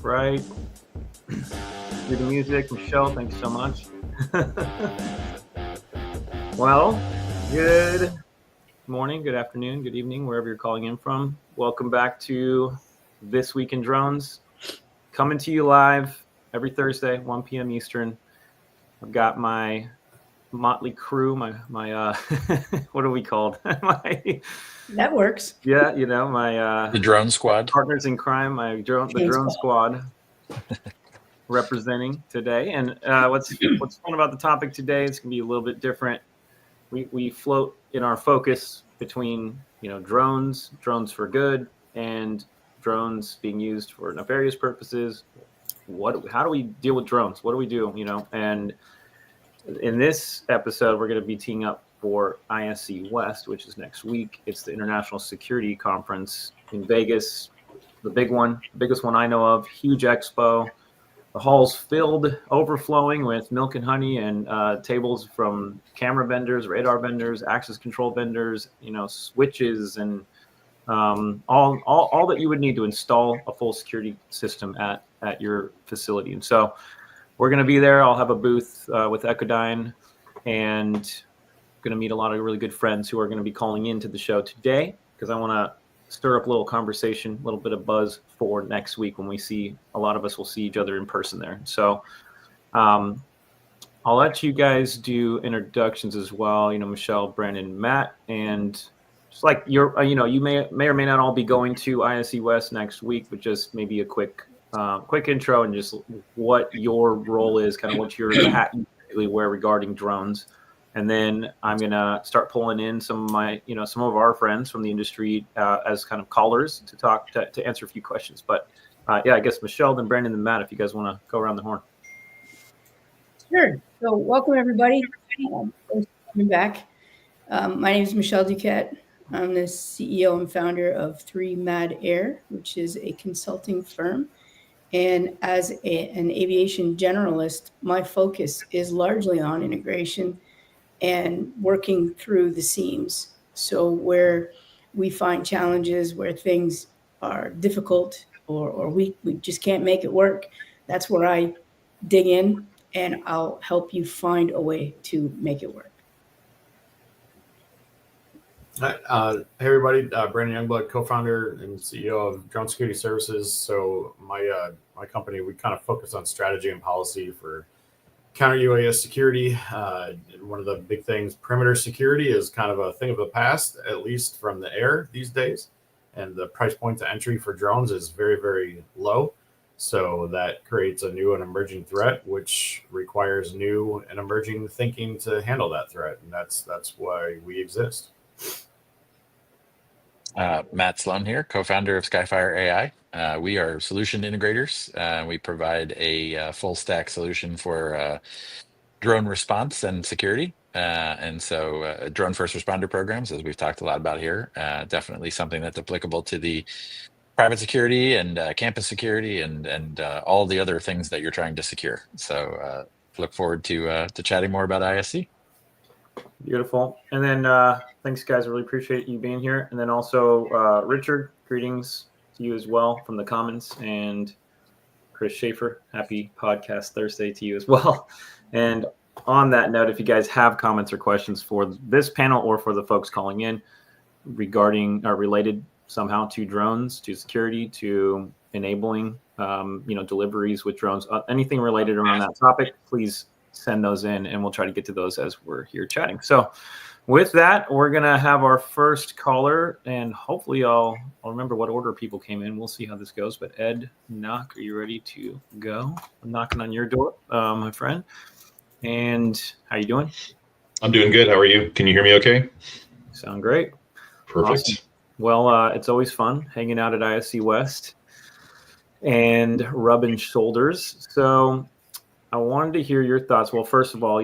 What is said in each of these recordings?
right. Do the music. Michelle, thanks so much. Well, good morning, good afternoon, good evening, wherever you're calling in from. Welcome back to This Week in Drones. Coming to you live every Thursday, 1 p.m. Eastern. I've got my motley crew, my what are we called? That works. Yeah, you know, my the drone squad, partners in crime, the drone squad representing today. And what's fun about the topic today? It's gonna be a little bit different. We float in our focus between drones for good and drones being used for nefarious purposes. How do we deal with drones? What do we do? And in this episode, we're going to be teeing up for ISC West, which is next week. It's the International Security Conference in Vegas, the biggest one I know of. Huge expo. The hall's filled, overflowing with milk and honey, and tables from camera vendors, radar vendors, access control vendors, switches, and all that you would need to install a full security system at your facility. And so we're going to be there. I'll have a booth with Echodyne, and going to meet a lot of really good friends who are going to be calling into the show today, because I want to stir up a little conversation, a little bit of buzz for next week when a lot of us will see each other in person there. So I'll let you guys do introductions as well. Michelle, Brandon, Matt, and just like you may or may not all be going to ISC West next week, but just maybe a quick intro and just what your role is, kind of what your hat you typically wear regarding drones. And then I'm going to start pulling in some of our friends from the industry as kind of callers to talk, to answer a few questions. But I guess Michelle, then Brandon, then Matt, if you guys want to go around the horn. Sure. So welcome, everybody. Thanks for coming back. My name is Michelle Duquette. I'm the CEO and founder of 3 Mad Air, which is a consulting firm. And as an aviation generalist, my focus is largely on integration and working through the seams. So where we find challenges, where things are difficult or we just can't make it work, that's where I dig in and I'll help you find a way to make it work. Hey everybody, Brandon Youngblood, co-founder and CEO of Drone Security Services. So my company, we kind of focus on strategy and policy for counter UAS security. One of the big things, perimeter security, is kind of a thing of the past, at least from the air these days. And the price point to entry for drones is very, very low. So that creates a new and emerging threat, which requires new and emerging thinking to handle that threat. And that's why we exist. Matt Sloan here, co-founder of Skyfire AI. We are solution integrators. We provide a full stack solution for drone response and security. And so drone first responder programs, as we've talked a lot about here, definitely something that's applicable to the private security and campus security and all the other things that you're trying to secure. So look forward to chatting more about ISC. Beautiful. And then thanks, guys. I really appreciate you being here. And then also, Richard, greetings to you as well from the Commons. And Chris Schaefer, happy podcast Thursday to you as well. And on that note, if you guys have comments or questions for this panel or for the folks calling in regarding or related somehow to drones, to security, to enabling, deliveries with drones, anything related around that topic, please send those in and we'll try to get to those as we're here chatting. So with that, we're going to have our first caller, and hopefully I'll remember what order people came in. We'll see how this goes. But Ed, Knoch, are you ready to go? I'm knocking on your door, my friend. And how you doing? I'm doing good. How are you? Can you hear me okay? Sound great. Perfect. Awesome. Well, it's always fun hanging out at ISC West and rubbing shoulders. So I wanted to hear your thoughts. Well, first of all,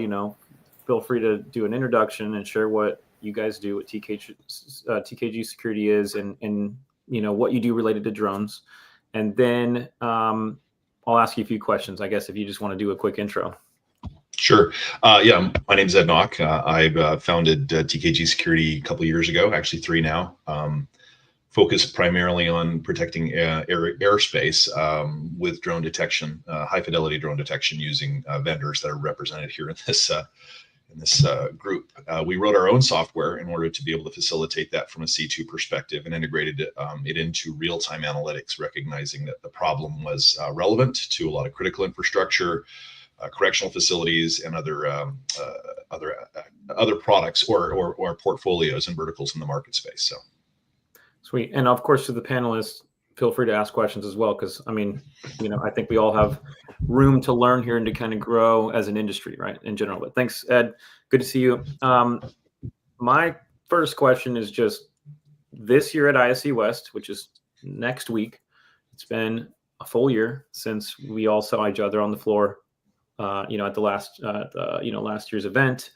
feel free to do an introduction and share what you guys do, what TKG Security is, and what you do related to drones. And then I'll ask you a few questions, I guess, if you just want to do a quick intro. Sure. My name's Ed Knoch. I founded TKG Security a couple of years ago, actually 3 now. focus primarily on protecting airspace with drone detection, high fidelity drone detection using vendors that are represented here in this group. We wrote our own software in order to be able to facilitate that from a C2 perspective and integrated it into real-time analytics, recognizing that the problem was relevant to a lot of critical infrastructure, correctional facilities, and other products or portfolios and verticals in the market space. So. Sweet. And of course, to the panelists, feel free to ask questions as well, because I mean, I think we all have room to learn here and to kind of grow as an industry, right, in general. But thanks, Ed. Good to see you. My first question is just this year at ISC West, which is next week. It's been a full year since we all saw each other on the floor, at the last year's event.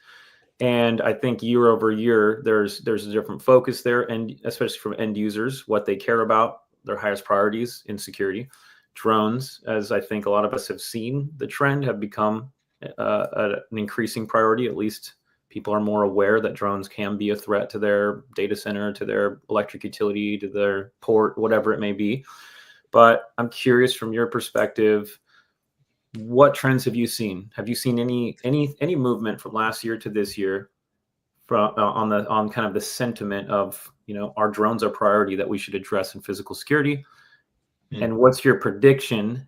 And I think year over year, there's a different focus there, and especially from end users, what they care about, their highest priorities in security. Drones, as I think a lot of us have seen the trend, have become an increasing priority. At least people are more aware that drones can be a threat to their data center, to their electric utility, to their port, whatever it may be. But I'm curious from your perspective, what trends have you seen? Have you seen any movement from last year to this year from on kind of the sentiment of, our drones are priority that we should address in physical security? And what's your prediction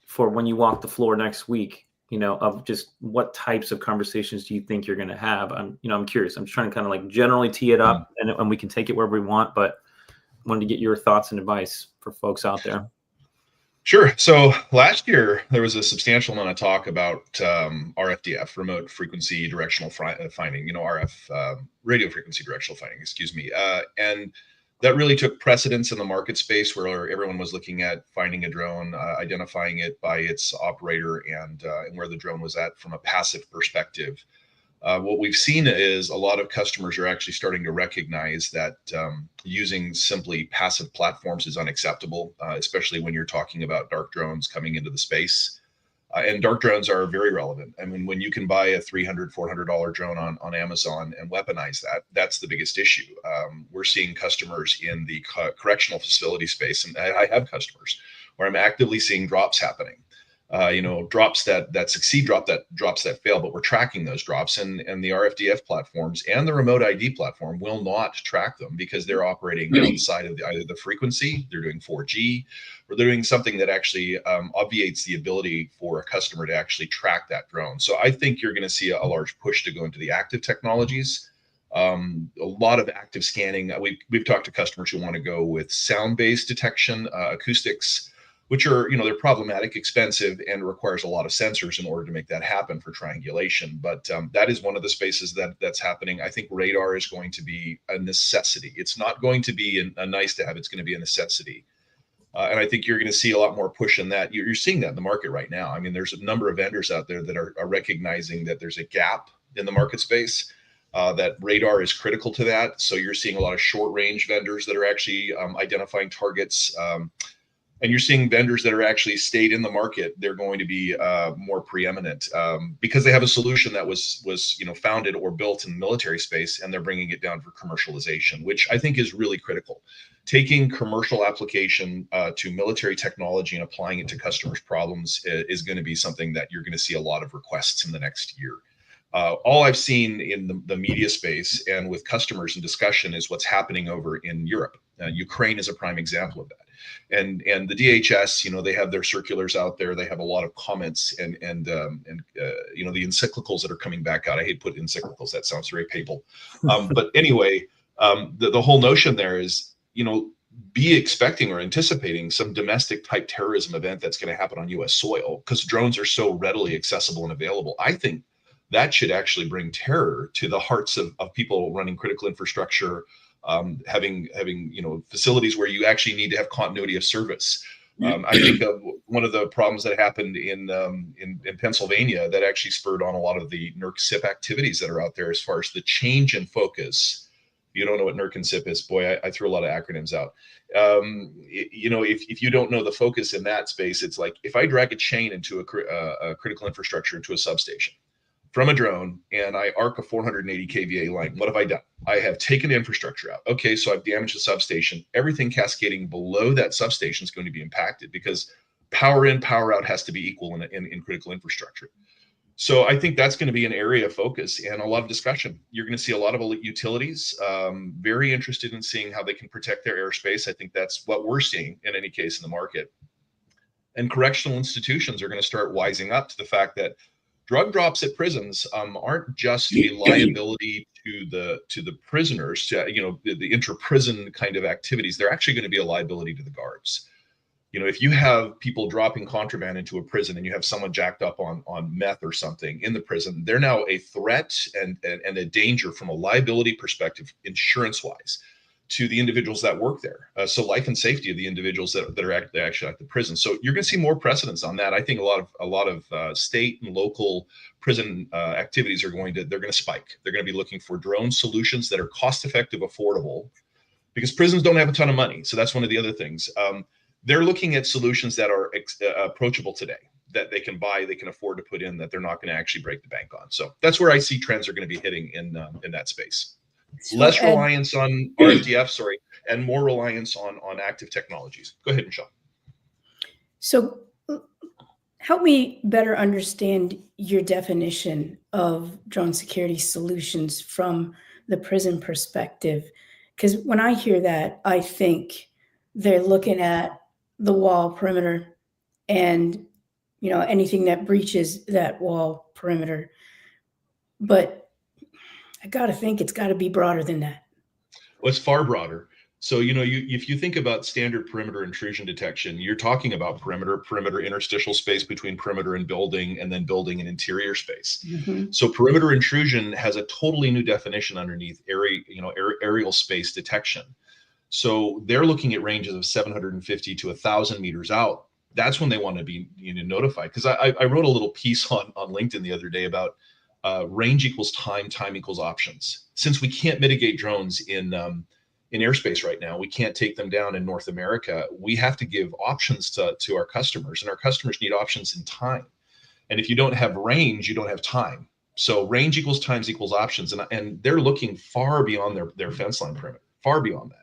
for when you walk the floor next week, of just what types of conversations do you think you're going to have? I'm curious. I'm just trying to kind of like generally tee it up, and we can take it wherever we want, but I wanted to get your thoughts and advice for folks out there. Sure. So last year, there was a substantial amount of talk about RFDF, remote frequency directional finding, RF, radio frequency directional finding, and that really took precedence in the market space where everyone was looking at finding a drone, identifying it by its operator and where the drone was at from a passive perspective. What we've seen is a lot of customers are actually starting to recognize that using simply passive platforms is unacceptable, especially when you're talking about dark drones coming into the space. And dark drones are very relevant. I mean, when you can buy a $300, $400 drone on Amazon and weaponize that, that's the biggest issue. We're seeing customers in the correctional facility space, and I have customers where I'm actively seeing drops happening. Drops that succeed, drops that fail, but we're tracking those drops, and the RFDF platforms and the remote ID platform will not track them because they're operating outside of either the frequency, they're doing 4G, or they're doing something that actually obviates the ability for a customer to actually track that drone. So I think you're going to see a large push to go into the active technologies. A lot of active scanning. We've talked to customers who want to go with sound-based detection, acoustics, which are, they're problematic, expensive, and requires a lot of sensors in order to make that happen for triangulation. But that is one of the spaces that's happening. I think radar is going to be a necessity. It's not going to be a nice to have. It's going to be a necessity. And I think you're going to see a lot more push in that. You're seeing that in the market right now. I mean, there's a number of vendors out there that are recognizing that there's a gap in the market space, that radar is critical to that. So you're seeing a lot of short range vendors that are actually identifying targets. And you're seeing vendors that are actually stayed in the market. They're going to be more preeminent because they have a solution that was founded or built in the military space, and they're bringing it down for commercialization, which I think is really critical. Taking commercial application to military technology and applying it to customers' problems is going to be something that you're going to see a lot of requests in the next year. All I've seen in the media space and with customers in discussion is what's happening over in Europe. Ukraine is a prime example of that. And the DHS, they have their circulars out there. They have a lot of comments and the encyclicals that are coming back out. I hate putting encyclicals. That sounds very papal. But anyway, the whole notion there is, be expecting or anticipating some domestic type terrorism event that's going to happen on U.S. soil because drones are so readily accessible and available. I think that should actually bring terror to the hearts of people running critical infrastructure, having facilities where you actually need to have continuity of service. I think one of the problems that happened in Pennsylvania that actually spurred on a lot of the NERC SIP activities that are out there as far as the change in focus. You don't know what NERC and SIP is, boy, I threw a lot of acronyms out. If you don't know the focus in that space, it's like if I drag a chain into a critical infrastructure into a substation, from a drone and I arc a 480 kVA line, what have I done? I have taken infrastructure out. Okay, so I've damaged the substation. Everything cascading below that substation is going to be impacted because power in, power out has to be equal in critical infrastructure. So I think that's going to be an area of focus and a lot of discussion. You're going to see a lot of utilities very interested in seeing how they can protect their airspace. I think that's what we're seeing in any case in the market. And correctional institutions are going to start wising up to the fact that drug drops at prisons aren't just a liability to the prisoners, to, the intra-prison kind of activities. They're actually going to be a liability to the guards. If you have people dropping contraband into a prison and you have someone jacked up on meth or something in the prison, they're now a threat and a danger from a liability perspective, insurance-wise, to the individuals that work there. So life and safety of the individuals that are actually at the prison. So you're going to see more precedents on that. I think a lot of state and local prison activities they're going to spike. They're going to be looking for drone solutions that are cost-effective, affordable, because prisons don't have a ton of money. So that's one of the other things. They're looking at solutions that are approachable today, that they can buy, they can afford to put in, that they're not going to actually break the bank on. So that's where I see trends are going to be hitting in that space. Less reliance on RFDF, and more reliance on active technologies. Go ahead, Michelle. So help me better understand your definition of drone security solutions from the prison perspective. Because when I hear that, I think they're looking at the wall perimeter and, anything that breaches that wall perimeter. But I got to think it's got to be broader than that. Well, it's far broader. So, if you think about standard perimeter intrusion detection, you're talking about perimeter interstitial space between perimeter and building, and then building and interior space. Mm-hmm. So perimeter intrusion has a totally new definition underneath aerial space detection. So they're looking at ranges of 750 to 1,000 meters out. That's when they want to be notified. Because I wrote a little piece on LinkedIn the other day about range equals time equals options. Since we can't mitigate drones in airspace right now, we can't take them down in North America. We have to give options to our customers, and our customers need options in time. And if you don't have range, you don't have time. So range equals times equals options, and they're looking far beyond their fence line perimeter, far beyond that.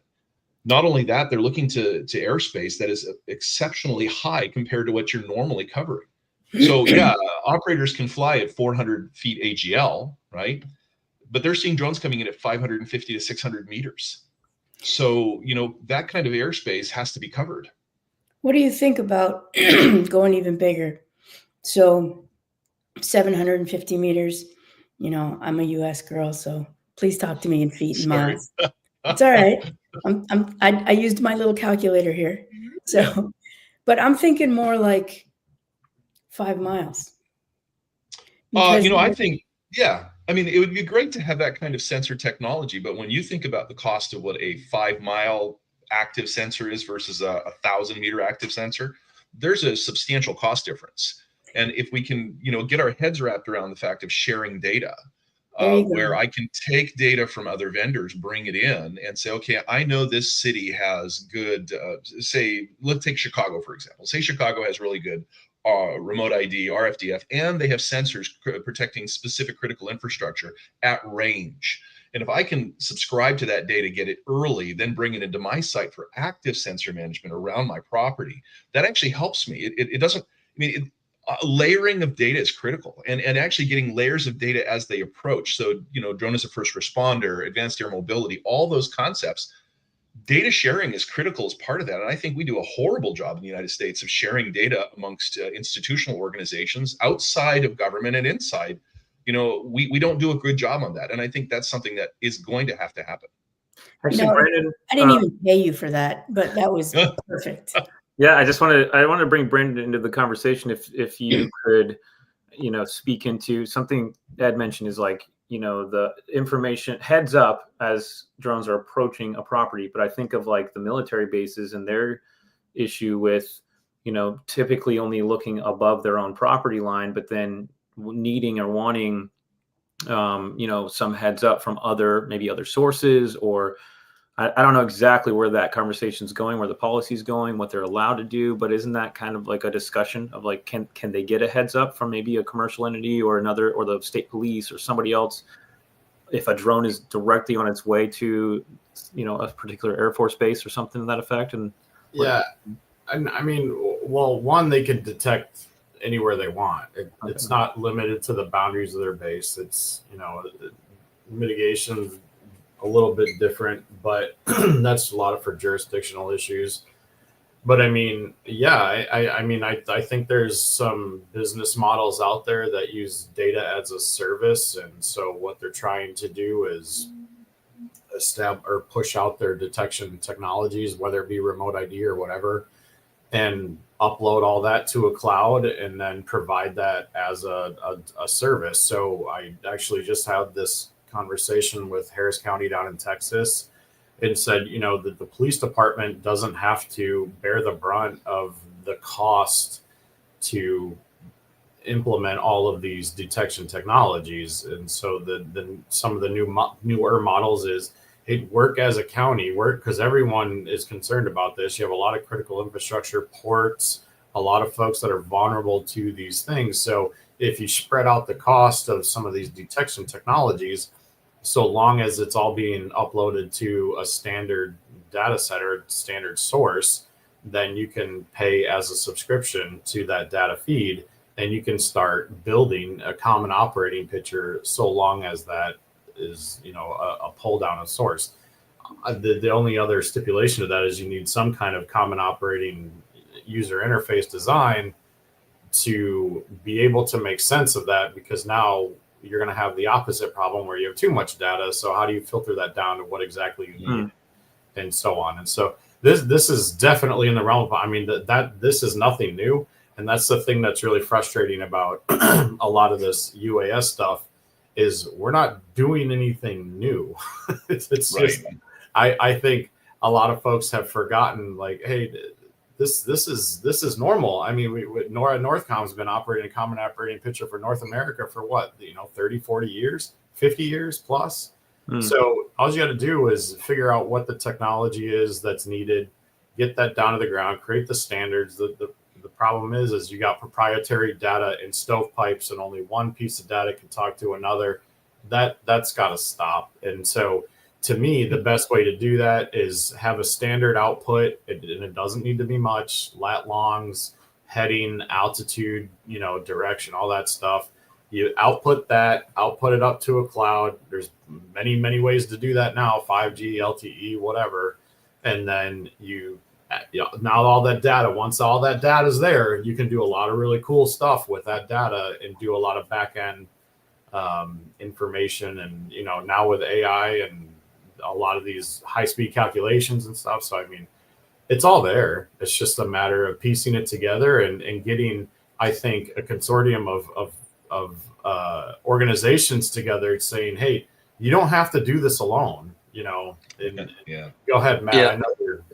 Not only that, they're looking to airspace that is exceptionally high compared to what you're normally covering. So yeah, operators can fly at 400 feet AGL, right? But they're seeing drones coming in at 550 to 600 meters. So, that kind of airspace has to be covered. What do you think about going even bigger? So 750 meters, I'm a US girl, so please talk to me in feet and miles. It's all right. I used my little calculator here. So, but I'm thinking more like 5 miles. I think, yeah. I mean, it would be great to have that kind of sensor technology, but when you think about the cost of what a 5-mile active sensor is versus a 1,000-meter active sensor, there's a substantial cost difference. And if we can, get our heads wrapped around the fact of sharing data, where I can take data from other vendors, bring it in, and say, okay, I know this city has good, let's take Chicago, for example. Say Chicago has really good remote ID, RFDF, and they have sensors protecting specific critical infrastructure at range. And if I can subscribe to that data, get it early, then bring it into my site for active sensor management around my property, that actually helps me. It doesn't, layering of data is critical, and actually getting layers of data as they approach. So, drone as a first responder, advanced air mobility, all those concepts, data sharing is critical as part of that. And I think we do a horrible job in the United States of sharing data amongst institutional organizations outside of government and inside. We don't do a good job on that. And I think that's something that is going to happen. Actually, Brandon, I didn't even pay you for that, but that was perfect. Yeah, I want to bring Brandon into the conversation. If you could, speak into something Ed mentioned is like, the information heads up as drones are approaching a property. But I think of like the military bases and their issue with, typically only looking above their own property line, but then needing or wanting, some heads up from maybe other sources or I don't know exactly where that conversation's going, where the policy's going, what they're allowed to do, but isn't that kind of like a discussion of like, can they get a heads up from maybe a commercial entity or another, or the state police or somebody else, if a drone is directly on its way to, a particular Air Force base or something to that effect? And yeah, I mean, well, one, they can detect anywhere they want. It's not limited to the boundaries of their base. It's, mitigation a little bit different, but that's a lot of for jurisdictional issues. But I mean, yeah, I think there's some business models out there that use data as a service, and so what they're trying to do is establish or push out their detection technologies, whether it be remote ID or whatever, and upload all that to a cloud and then provide that as a service. So I actually just had this conversation with Harris County down in Texas and said, that the police department doesn't have to bear the brunt of the cost to implement all of these detection technologies. And so some of the newer models is, hey, work as a county, because everyone is concerned about this. You have a lot of critical infrastructure, ports, a lot of folks that are vulnerable to these things. So if you spread out the cost of some of these detection technologies, so long as it's all being uploaded to a standard data set or standard source, then you can pay as a subscription to that data feed, and you can start building a common operating picture so long as that is, a pull down of source. The only other stipulation to that is you need some kind of common operating user interface design to be able to make sense of that, because now you're going to have the opposite problem where you have too much data. So how do you filter that down to what exactly you need, and so on? And so this is definitely in the realm of, I mean, that this is nothing new. And that's the thing that's really frustrating about a lot of this UAS stuff is we're not doing anything new. it's right. Just, I think a lot of folks have forgotten, like, hey, this is normal. I mean, Northcom's been operating a common operating picture for North America for what, 30, 40 years, 50 years plus. So all you got to do is figure out what the technology is that's needed, get that down to the ground, create the standards. The problem is you got proprietary data in stovepipes, and only one piece of data can talk to another. That's got to stop. And so, to me, the best way to do that is have a standard output, and it doesn't need to be much. Lat longs, heading, altitude, direction, all that stuff. You output that, output it up to a cloud. There's many ways to do that now, 5G, LTE, whatever. And then now all that data, once all that data is there, you can do a lot of really cool stuff with that data and do a lot of back end information. And, now with AI and a lot of these high speed calculations and stuff. So, I mean, it's all there. It's just a matter of piecing it together and getting, I think, a consortium of organizations together saying, hey, you don't have to do this alone, Go ahead, Matt. Yeah. I know you're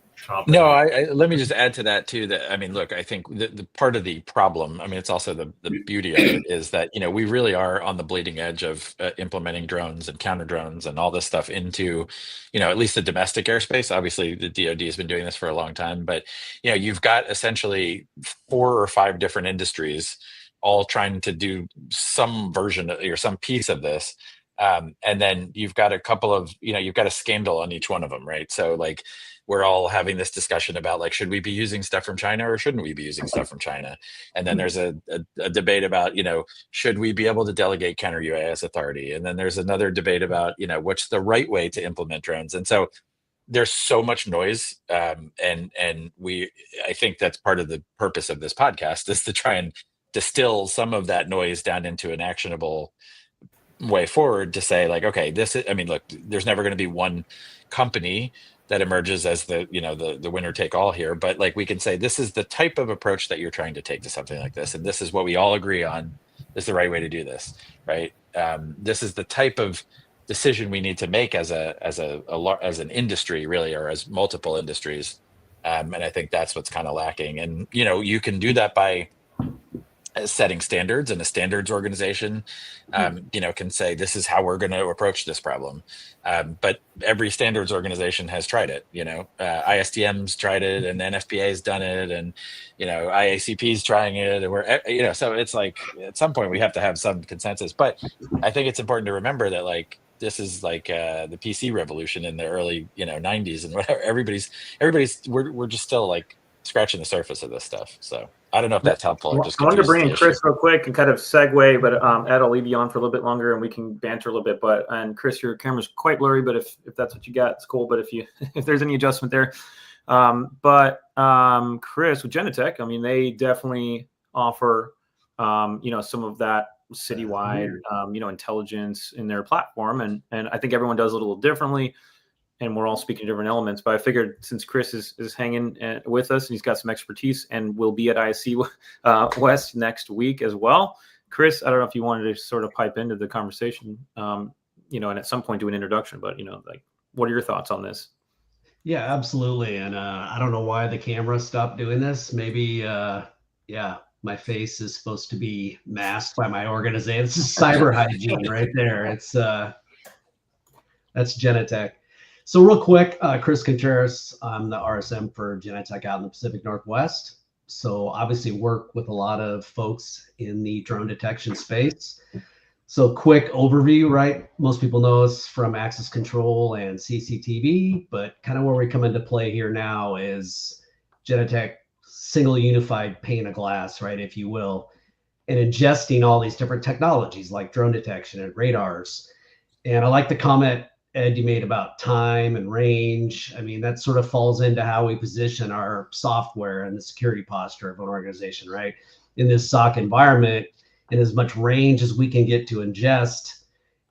No, I let me just add to that too, that, I mean, look, I think the part of the problem, I mean, it's also the beauty of it is that, we really are on the bleeding edge of implementing drones and counter drones and all this stuff into, at least the domestic airspace. Obviously the DoD has been doing this for a long time, but, you've got essentially 4 or 5 different industries all trying to do some version or some piece of this. And then you've got a couple of, you've got a scandal on each one of them, right? So like, we're all having this discussion about, like, should we be using stuff from China or shouldn't we be using stuff from China? And then there's a debate about, should we be able to delegate counter UAS authority? And then there's another debate about, what's the right way to implement drones? And so there's so much noise. And I think that's part of the purpose of this podcast, is to try and distill some of that noise down into an actionable way forward to say, like, okay, look, there's never going to be one company that emerges as the winner take all here, but like, we can say this is the type of approach that you're trying to take to something like this, and this is what we all agree on is the right way to do this, right? This is the type of decision we need to make as an industry, really, or as multiple industries, and I think that's what's kind of lacking. And you can do that by setting standards, and a standards organization, can say this is how we're going to approach this problem. But every standards organization has tried it. ISDM's tried it, and NFPA's done it, and IACP's trying it, and we're so it's like at some point we have to have some consensus. But I think it's important to remember that this is like the PC revolution in the early 90s and whatever. Everybody's we're just still like scratching the surface of this stuff. So I don't know if that's helpful. Or just I wanted to bring in Chris real quick and kind of segue, but Ed, I'll leave you on for a little bit longer and we can banter a little bit. And Chris, your camera's quite blurry, but if that's what you got, it's cool. But if there's any adjustment there, Chris with Genetec, I mean, they definitely offer some of that citywide intelligence in their platform, and I think everyone does it a little differently. And we're all speaking different elements, but I figured since Chris is hanging with us and he's got some expertise and will be at ISC West next week as well. Chris, I don't know if you wanted to sort of pipe into the conversation, and at some point do an introduction, but what are your thoughts on this? Yeah, absolutely. And I don't know why the camera stopped doing this. Maybe, my face is supposed to be masked by my organization. This is cyber hygiene right there. It's that's Genetec. So real quick, Chris Contreras, I'm the RSM for Genetec out in the Pacific Northwest. So obviously work with a lot of folks in the drone detection space. So quick overview, right? Most people know us from access control and CCTV, but kind of where we come into play here now is Genetec single unified pane of glass, right, if you will, and ingesting all these different technologies like drone detection and radars. And I like the comment, Ed, you made about time and range. I mean, that sort of falls into how we position our software and the security posture of an organization, right? In this SOC environment, in as much range as we can get to ingest,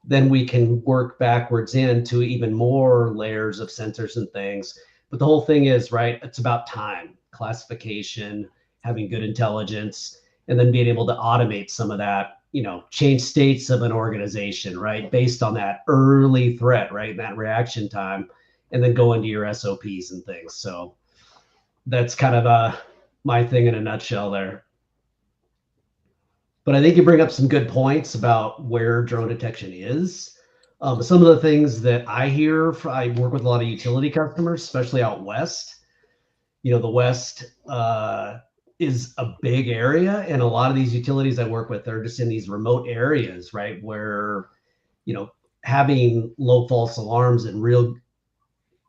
then we can work backwards into even more layers of sensors and things. But the whole thing is, right, it's about time, classification, having good intelligence, and then being able to automate some of that, change states of an organization, right? Based on that early threat, right? That reaction time, and then go into your SOPs and things. So that's kind of my thing in a nutshell there. But I think you bring up some good points about where drone detection is. Some of the things that I hear, I work with a lot of utility customers, especially out west. The West is a big area, and a lot of these utilities I work with, they're just in these remote areas, right, where having low false alarms and real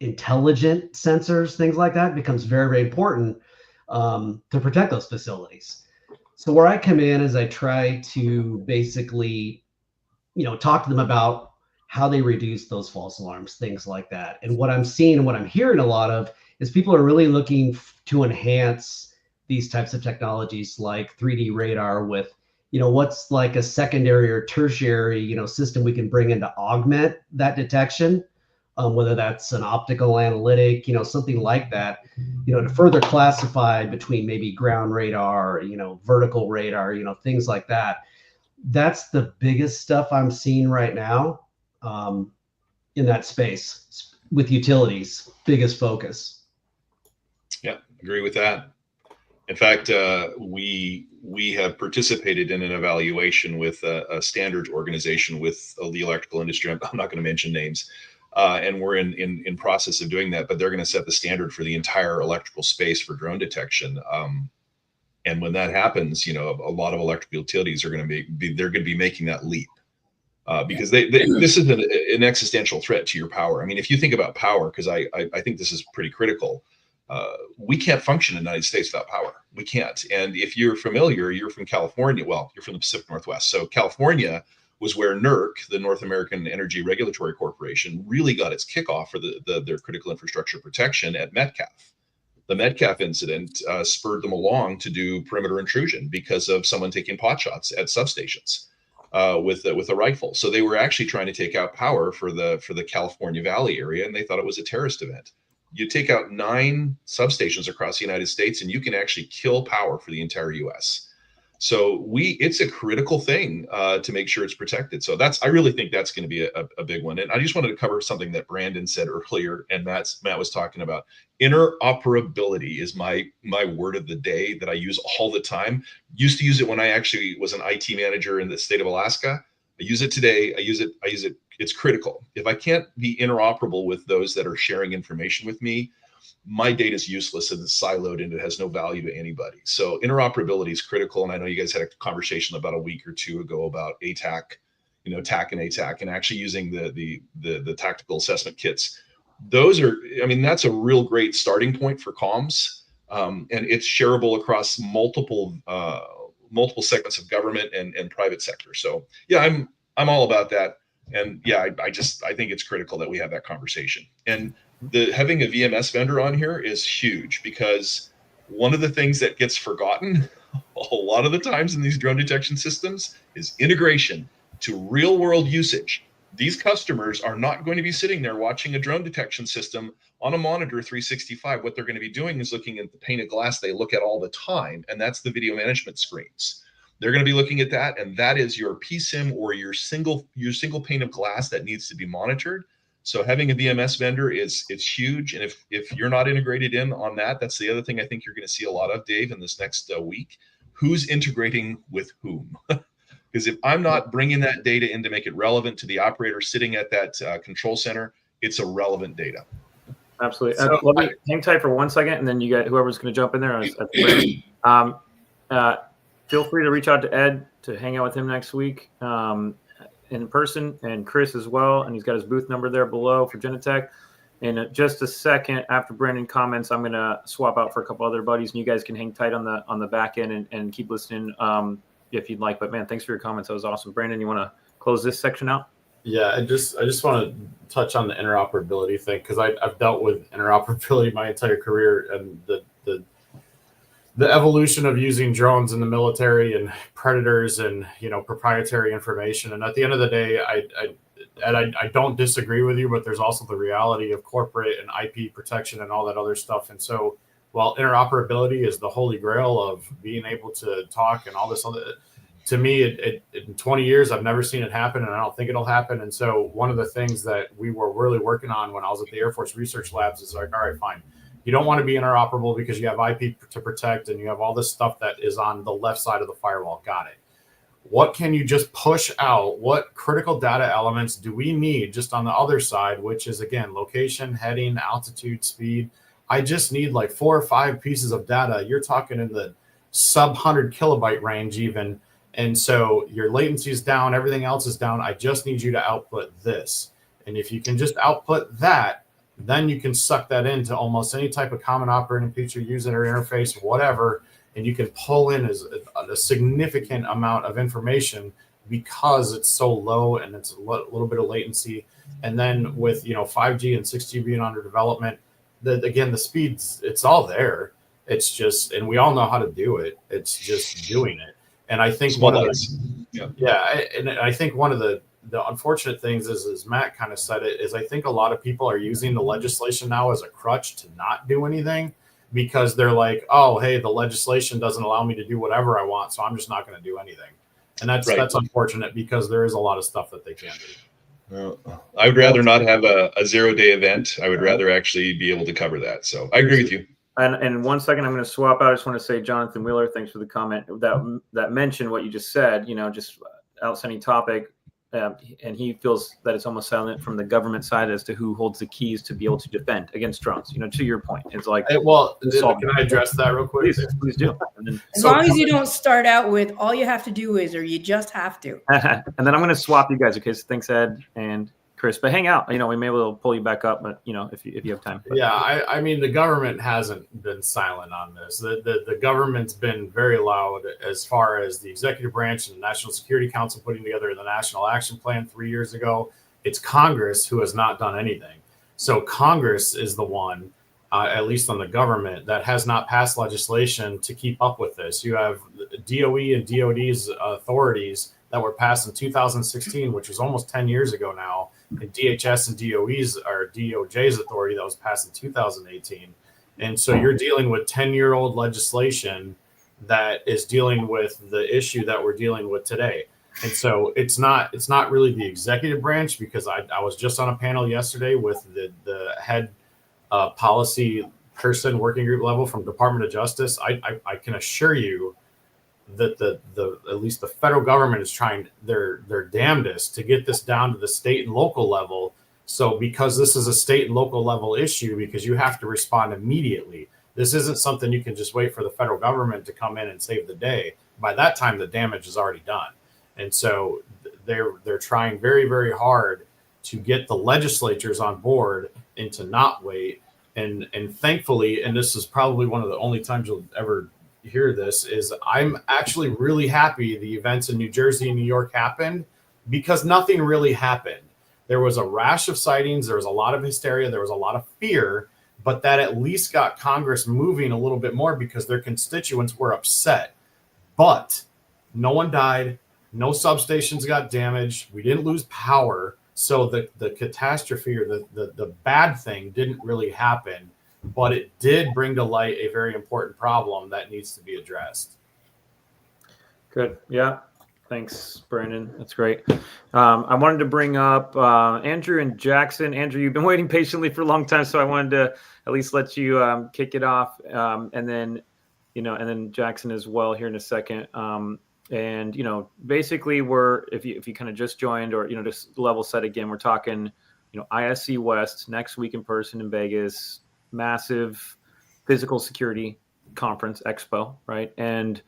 intelligent sensors, things like that, becomes very, very important to protect those facilities. So where I come in is I try to basically talk to them about how they reduce those false alarms, things like that. And what I'm seeing and what I'm hearing a lot of is people are really looking to enhance these types of technologies like 3D radar with, what's like a secondary or tertiary, system we can bring in to augment that detection, whether that's an optical analytic, something like that, to further classify between maybe ground radar, vertical radar, things like that. That's the biggest stuff I'm seeing right now in that space with utilities, biggest focus. Yeah, agree with that. In fact, we have participated in an evaluation with a standards organization with the electrical industry. I'm not going to mention names, and we're in process of doing that. But they're going to set the standard for the entire electrical space for drone detection. And when that happens, a lot of electrical utilities are going to be making that leap because this is an existential threat to your power. I mean, if you think about power, because I think this is pretty critical. We can't function in the United States without power. We can't. And if you're familiar, you're from California. Well, you're from the Pacific Northwest. So California was where NERC, the North American Energy Regulatory Corporation, really got its kickoff for their critical infrastructure protection at Metcalf. The Metcalf incident spurred them along to do perimeter intrusion because of someone taking pot shots at substations with a rifle. So they were actually trying to take out power for the California Valley area, and they thought it was a terrorist event. You take out 9 substations across the United States, and you can actually kill power for the entire U.S. So it's a critical thing to make sure it's protected. So I really think that's going to be a big one. And I just wanted to cover something that Brandon said earlier, and Matt was talking about. Interoperability is my word of the day that I use all the time. Used to use it when I actually was an IT manager in the state of Alaska. I use it today. I use it. It's critical. If I can't be interoperable with those that are sharing information with me, my data is useless and it's siloed and it has no value to anybody. So interoperability is critical. And I know you guys had a conversation about a week or two ago about ATAC, TAC and ATAC, and actually using the tactical assessment kits. Those are, that's a real great starting point for comms. And it's shareable across multiple segments of government and private sector. So yeah, I'm all about that. And yeah, I think it's critical that we have that conversation. And having a VMS vendor on here is huge, because one of the things that gets forgotten a lot of the times in these drone detection systems is integration to real world usage. These customers are not going to be sitting there watching a drone detection system on a monitor 365. What they're going to be doing is looking at the pane of glass they look at all the time, and that's the video management screens. They're going to be looking at that, and that is your PSIM or your single pane of glass that needs to be monitored. So having a VMS vendor it's huge. And if you're not integrated in on that, that's the other thing I think you're going to see a lot of, Dave, in this next week. Who's integrating with whom? Because if I'm not bringing that data in to make it relevant to the operator sitting at that control center, it's irrelevant data. Absolutely. So, let me hang tight for 1 second, and then you got whoever's going to jump in there. Feel free to reach out to Ed to hang out with him next week. In person, and Chris as well, and he's got his booth number there below for Genetec. In just a second, after Brandon comments, I'm going to swap out for a couple other buddies, and you guys can hang tight on the back end and keep listening if you'd like. But man, thanks for your comments. That was awesome. Brandon, you want to close this section out? Yeah, I just want to touch on the interoperability thing, because I've dealt with interoperability my entire career, and the evolution of using drones in the military and predators and proprietary information. And at the end of the day, I don't disagree with you, but there's also the reality of corporate and IP protection and all that other stuff. And so while interoperability is the holy grail of being able to talk and all this other, to me, in 20 years, I've never seen it happen, and I don't think it'll happen. And so one of the things that we were really working on when I was at the Air Force Research Labs is like, all right, fine. You don't want to be interoperable because you have IP to protect and you have all this stuff that is on the left side of the firewall. Got it. What can you just push out? What critical data elements do we need just on the other side, which is, again, location, heading, altitude, speed? I just need like 4 or 5 pieces of data. You're talking in the sub 100 kilobyte range even. And so your latency is down. Everything else is down. I just need you to output this. And if you can just output that, then you can suck that into almost any type of common operating feature, user interface, whatever, and you can pull in a significant amount of information because it's so low and it's a little bit of latency. And then with 5G and 6G being under development, the speeds, it's all there. It's just, and we all know how to do it. It's just doing it. And I think I think one of the unfortunate things is, as Matt kind of said it, is I think a lot of people are using the legislation now as a crutch to not do anything, because they're like, oh, hey, the legislation doesn't allow me to do whatever I want, so I'm just not going to do anything. And that's unfortunate, because there is a lot of stuff that they can do. I would rather not have a 0-day event. I would rather actually be able to cover that. So I agree with you. And 1 second, I'm going to swap out. I just want to say, Jonathan Wheeler, thanks for the comment that mentioned what you just said, just outstanding topic. And he feels that it's almost silent from the government side as to who holds the keys to be able to defend against drones. To your point, it's like, can I address that real quick? Please do. As long as you don't start out with all you have to do is, or you just have to. And then I'm going to swap you guys. Okay, so thanks, Ed and Chris. But hang out. We may be able to pull you back up, but if you have time. But, yeah, I mean, the government hasn't been silent on this. The government's been very loud as far as the executive branch and the National Security Council putting together the National Action Plan 3 years ago. It's Congress who has not done anything. So Congress is the one, at least on the government, that has not passed legislation to keep up with this. You have DOE and DOD's authorities that were passed in 2016, which was almost 10 years ago now, and DHS and DOJ's authority that was passed in 2018. And so you're dealing with 10-year-old legislation that is dealing with the issue that we're dealing with today. And so it's not really the executive branch, because I was just on a panel yesterday with the head policy person, working group level from Department of Justice. I can assure you that the at least the federal government is trying their damnedest to get this down to the state and local level. So because this is a state and local level issue, because you have to respond immediately. This isn't something you can just wait for the federal government to come in and save the day. By that time, the damage is already done. And so they're trying very, very hard to get the legislatures on board and to not wait. And thankfully, and this is probably one of the only times you'll ever hear this, is I'm actually really happy the events in New Jersey and New York happened, because nothing really happened. There was a rash of sightings. There was a lot of hysteria. There was a lot of fear, but that at least got Congress moving a little bit more, because their constituents were upset. But no one died. No substations got damaged. We didn't lose power. So the catastrophe, or the bad thing, didn't really happen, but it did bring to light a very important problem that needs to be addressed. Good. Yeah. Thanks, Brandon. That's great. I wanted to bring up Andrew and Jackson. Andrew, you've been waiting patiently for a long time, so I wanted to at least let you kick it off, and then Jackson as well here in a second. And basically, if you kind of just joined, or just level set again, we're talking ISC West next week in person in Vegas, massive physical security conference expo, right? And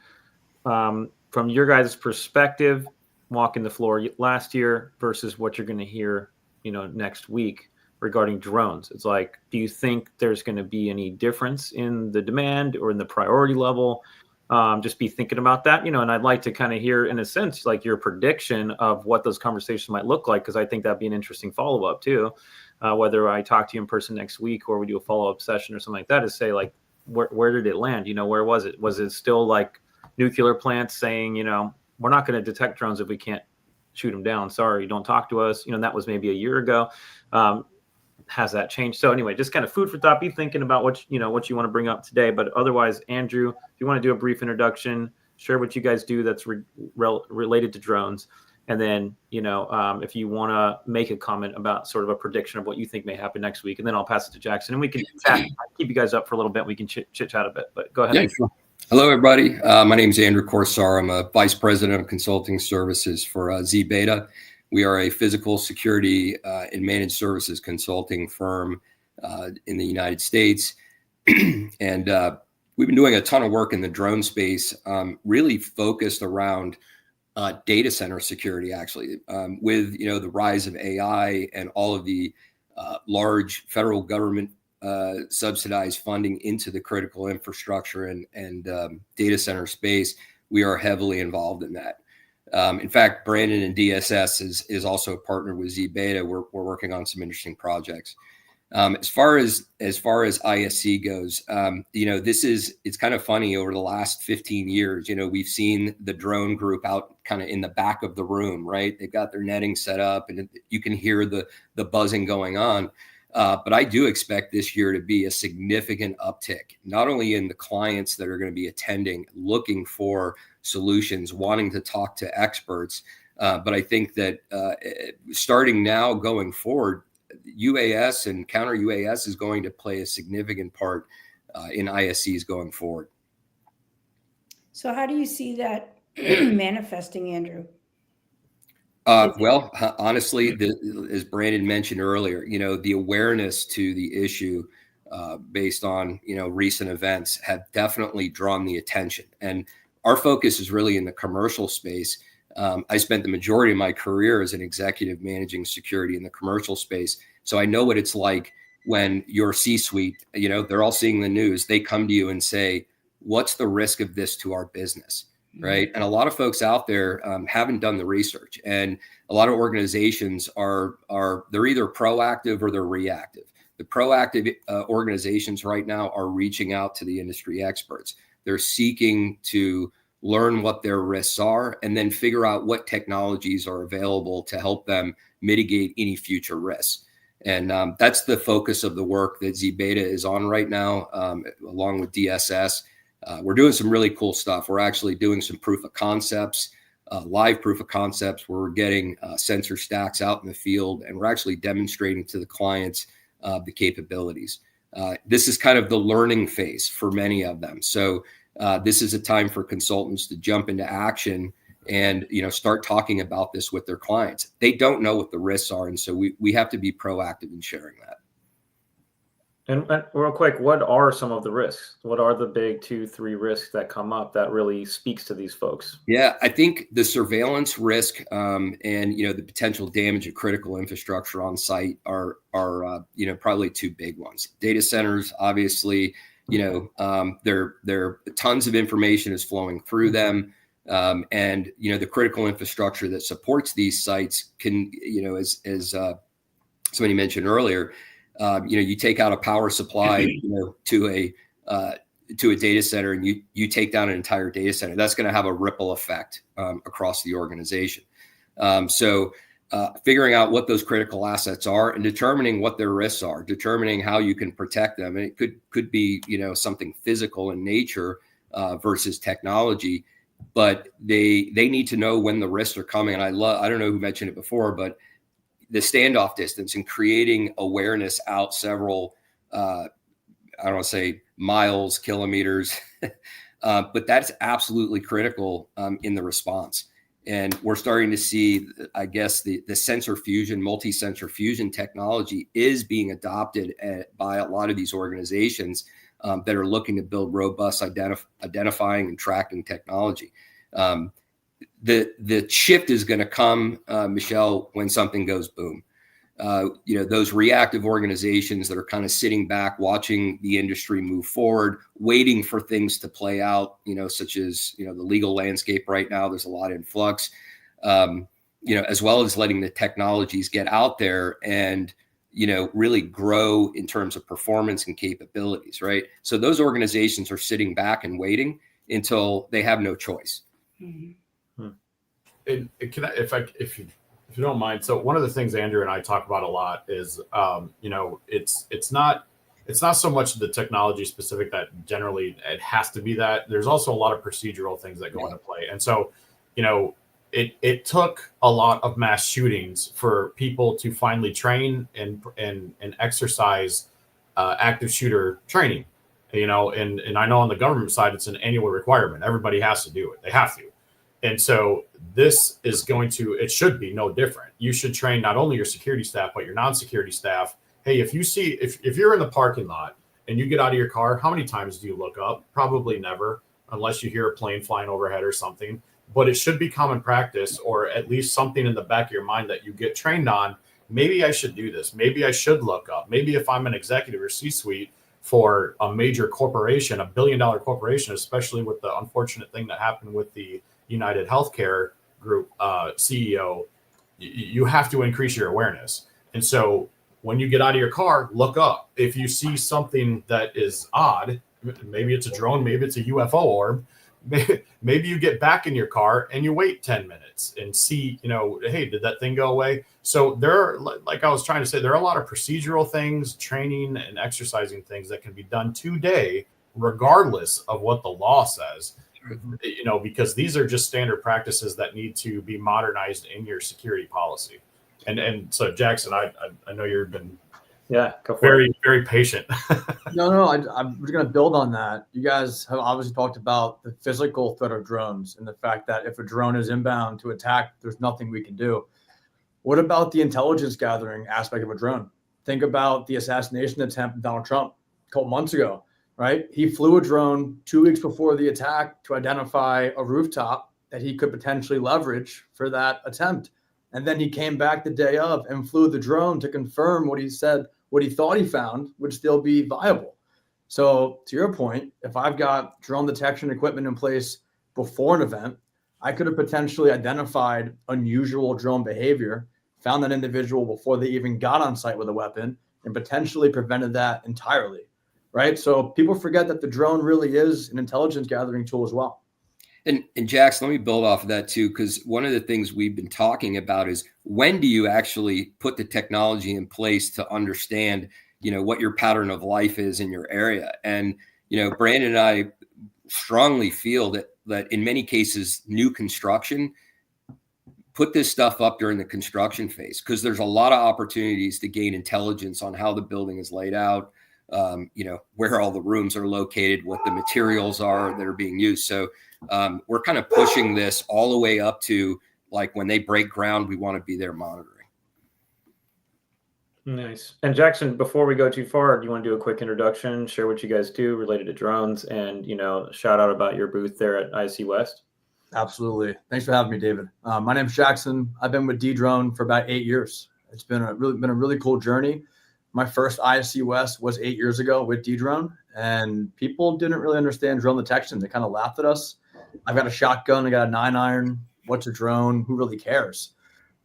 from your guys' perspective, walking the floor last year versus what you're going to hear next week regarding drones, it's like, do you think there's going to be any difference in the demand or in the priority level? Just be thinking about that, and I'd like to kind of hear, in a sense, like your prediction of what those conversations might look like, because I think that'd be an interesting follow-up too, whether I talk to you in person next week or we do a follow-up session or something like that, to say, like, where did it land? Where was it? Was it still like nuclear plants saying, we're not going to detect drones if we can't shoot them down? Sorry, don't talk to us. That was maybe a year ago. Has that changed? So anyway, just kind of food for thought. Be thinking about what you want to bring up today. But otherwise, Andrew, if you want to do a brief introduction, share what you guys do that's related to drones, and then if you want to make a comment about sort of a prediction of what you think may happen next week, and then I'll pass it to Jackson, and we can keep you guys up for a little bit. We can chit chat a bit. But go ahead. Yeah, sure. Hello, everybody. My name is Andrew Corsaro. I'm a vice president of consulting services for ZBETA. We are a physical security and managed services consulting firm in the United States. And we've been doing a ton of work in the drone space, really focused around data center security, actually, with the rise of AI and all of the large federal government subsidized funding into the critical infrastructure and data center space. We are heavily involved in that. In fact, Brandon and DSS is also a partner with ZBETA. We're working on some interesting projects. As far as ISC goes, it's kind of funny. Over the last 15 years, we've seen the drone group out kind of in the back of the room, right? They've got their netting set up, and you can hear the buzzing going on. But I do expect this year to be a significant uptick, not only in the clients that are going to be attending, looking for solutions, wanting to talk to experts, but I think that starting now going forward, UAS and counter UAS is going to play a significant part in ISCs going forward. So how do you see that manifesting, Andrew? Well, honestly, as Brandon mentioned earlier, the awareness to the issue based on, recent events have definitely drawn the attention. And our focus is really in the commercial space. I spent the majority of my career as an executive managing security in the commercial space. So I know what it's like when your C-suite, they're all seeing the news. They come to you and say, what's the risk of this to our business? Right. And a lot of folks out there haven't done the research, and a lot of organizations they're either proactive or they're reactive. The proactive organizations right now are reaching out to the industry experts. They're seeking to learn what their risks are and then figure out what technologies are available to help them mitigate any future risks. And that's the focus of the work that ZBETA is on right now, along with DSS. We're doing some really cool stuff. We're actually doing some proof of concepts, live proof of concepts, where we're getting sensor stacks out in the field, and we're actually demonstrating to the clients the capabilities. This is kind of the learning phase for many of them. So this is a time for consultants to jump into action and start talking about this with their clients. They don't know what the risks are, and so we have to be proactive in sharing that. And real quick, what are some of the risks? What are the big 2-3 risks that come up that really speaks to these folks? Yeah, I think the surveillance risk and the potential damage of critical infrastructure on site are probably two big ones. Data centers, obviously, there tons of information is flowing through them, and the critical infrastructure that supports these sites can, as somebody mentioned earlier. You take out a power supply, to a data center, and you take down an entire data center. That's going to have a ripple effect across the organization. So figuring out what those critical assets are and determining what their risks are, determining how you can protect them. And it could be something physical in nature versus technology, but they need to know when the risks are coming. And I don't know who mentioned it before, but the standoff distance and creating awareness out several, I don't want to say miles, kilometers, but that's absolutely critical in the response. And we're starting to see, I guess, the sensor fusion, multi-sensor fusion technology is being adopted by a lot of these organizations that are looking to build robust identifying and tracking technology. The shift is going to come, Michelle, when something goes boom. Those reactive organizations that are kind of sitting back, watching the industry move forward, waiting for things to play out, such as, the legal landscape right now, there's a lot in flux, as well as letting the technologies get out there and, really grow in terms of performance and capabilities, right? So those organizations are sitting back and waiting until they have no choice. Mhm. And can I, if you don't mind, so one of the things Andrew and I talk about a lot is, it's not so much the technology specific that generally it has to be that. There's also a lot of procedural things that go into play, and so, it took a lot of mass shootings for people to finally train and exercise active shooter training. And I know on the government side it's an annual requirement. Everybody has to do it. They have to. And so this is it should be no different. You should train not only your security staff, but your non-security staff. Hey, if you're in the parking lot and you get out of your car, how many times do you look up? Probably never, unless you hear a plane flying overhead or something. But it should be common practice, or at least something in the back of your mind that you get trained on. Maybe I should do this. Maybe I should look up. Maybe if I'm an executive or C-suite for a major corporation, $1 billion corporation, especially with the unfortunate thing that happened with the United Healthcare Group CEO, you have to increase your awareness. And so when you get out of your car, look up. If you see something that is odd, maybe it's a drone, maybe it's a UFO orb, maybe you get back in your car and you wait 10 minutes and see, hey, did that thing go away? So there are, like I was trying to say, there are a lot of procedural things, training and exercising things that can be done today, regardless of what the law says. Because these are just standard practices that need to be modernized in your security policy. And so, Jackson, I know you've been very, very patient. No, I'm just going to build on that. You guys have obviously talked about the physical threat of drones and the fact that if a drone is inbound to attack, there's nothing we can do. What about the intelligence gathering aspect of a drone? Think about the assassination attempt of Donald Trump a couple months ago. Right? He flew a drone 2 weeks before the attack to identify a rooftop that he could potentially leverage for that attempt. And then he came back the day of and flew the drone to confirm what he said, what he thought he found would still be viable. So to your point, if I've got drone detection equipment in place before an event, I could have potentially identified unusual drone behavior, found that individual before they even got on site with a weapon, and potentially prevented that entirely. Right. So people forget that the drone really is an intelligence gathering tool as well. And Jackson, let me build off of that too, because one of the things we've been talking about is when do you actually put the technology in place to understand, what your pattern of life is in your area? And, Brandon and I, strongly feel that in many cases, new construction, put this stuff up during the construction phase, because there's a lot of opportunities to gain intelligence on how the building is laid out, where all the rooms are located, what the materials are that are being used. So we're kind of pushing this all the way up to like when they break ground, we want to be there monitoring. Nice. And Jackson, before we go too far, do you want to do a quick introduction, share what you guys do related to drones, and shout out about your booth there at ISC West? Absolutely. Thanks for having me, David. My name's Jackson. I've been with Dedrone for about 8 years. It's been a really cool journey. My first ISC West was 8 years ago with Dedrone, and people didn't really understand drone detection. They kind of laughed at us. I've got a shotgun. I got a 9-iron. What's a drone? Who really cares?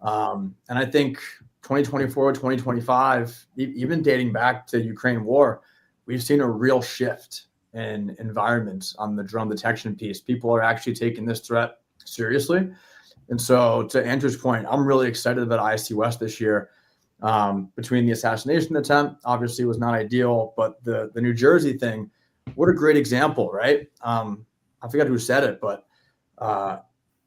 And I think 2024, 2025, even dating back to Ukraine war, we've seen a real shift in environments on the drone detection piece. People are actually taking this threat seriously. And so to Andrew's point, I'm really excited about ISC West this year. Between the assassination attempt, obviously was not ideal, but the New Jersey thing, what a great example, right? I forgot who said it, but